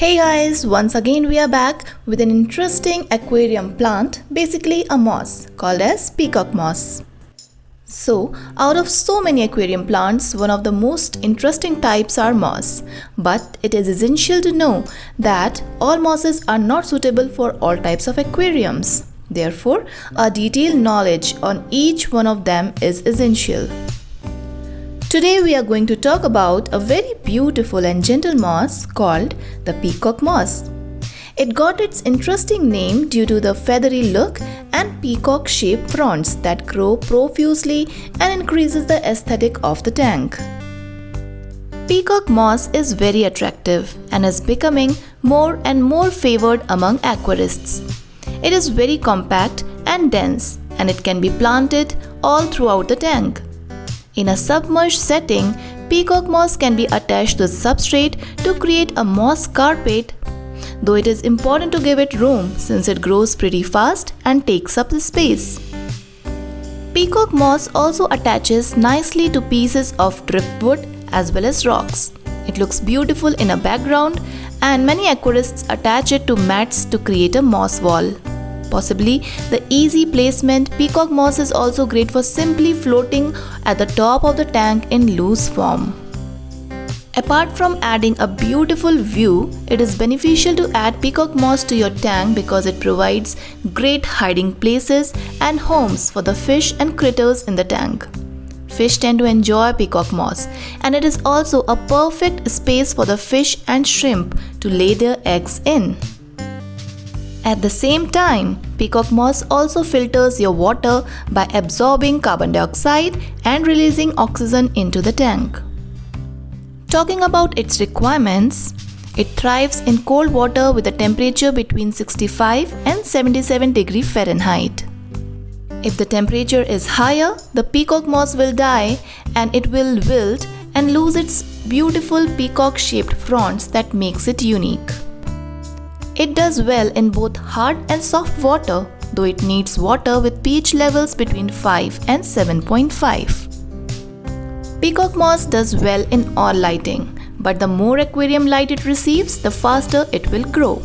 Hey guys, once again we are back with an interesting aquarium plant, basically a moss called as Peacock Moss. So, out of so many aquarium plants, one of the most interesting types are moss. But it is essential to know that all mosses are not suitable for all types of aquariums. Therefore, a detailed knowledge on each one of them is essential. Today we are going to talk about a very beautiful and gentle moss called the Peacock Moss. It got its interesting name due to the feathery look and peacock-shaped fronds that grow profusely and increases the aesthetic of the tank. Peacock moss is very attractive and is becoming more and more favored among aquarists. It is very compact and dense and it can be planted all throughout the tank. In a submerged setting, peacock moss can be attached to the substrate to create a moss carpet, though it is important to give it room since it grows pretty fast and takes up the space. Peacock moss also attaches nicely to pieces of driftwood as well as rocks. It looks beautiful in a background and many aquarists attach it to mats to create a moss wall. Possibly the easy placement, peacock moss is also great for simply floating at the top of the tank in loose form. Apart from adding a beautiful view, it is beneficial to add peacock moss to your tank because it provides great hiding places and homes for the fish and critters in the tank. Fish tend to enjoy peacock moss, and it is also a perfect space for the fish and shrimp to lay their eggs in. At the same time, peacock moss also filters your water by absorbing carbon dioxide and releasing oxygen into the tank. Talking about its requirements, it thrives in cold water with a temperature between 65 and 77 degrees Fahrenheit. If the temperature is higher, the peacock moss will die and it will wilt and lose its beautiful peacock-shaped fronds that makes it unique. It does well in both hard and soft water, though it needs water with pH levels between 5 and 7.5. Peacock moss does well in all lighting, but the more aquarium light it receives, the faster it will grow.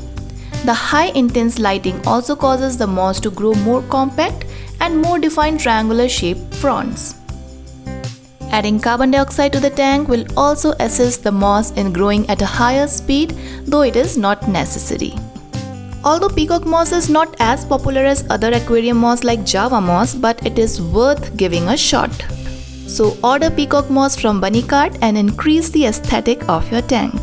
The high intense lighting also causes the moss to grow more compact and more defined triangular shaped fronds. Adding carbon dioxide to the tank will also assist the moss in growing at a higher speed, though it is not necessary. Although peacock moss is not as popular as other aquarium moss like Java moss, but it is worth giving a shot. So order peacock moss from Bunnycart and increase the aesthetic of your tank.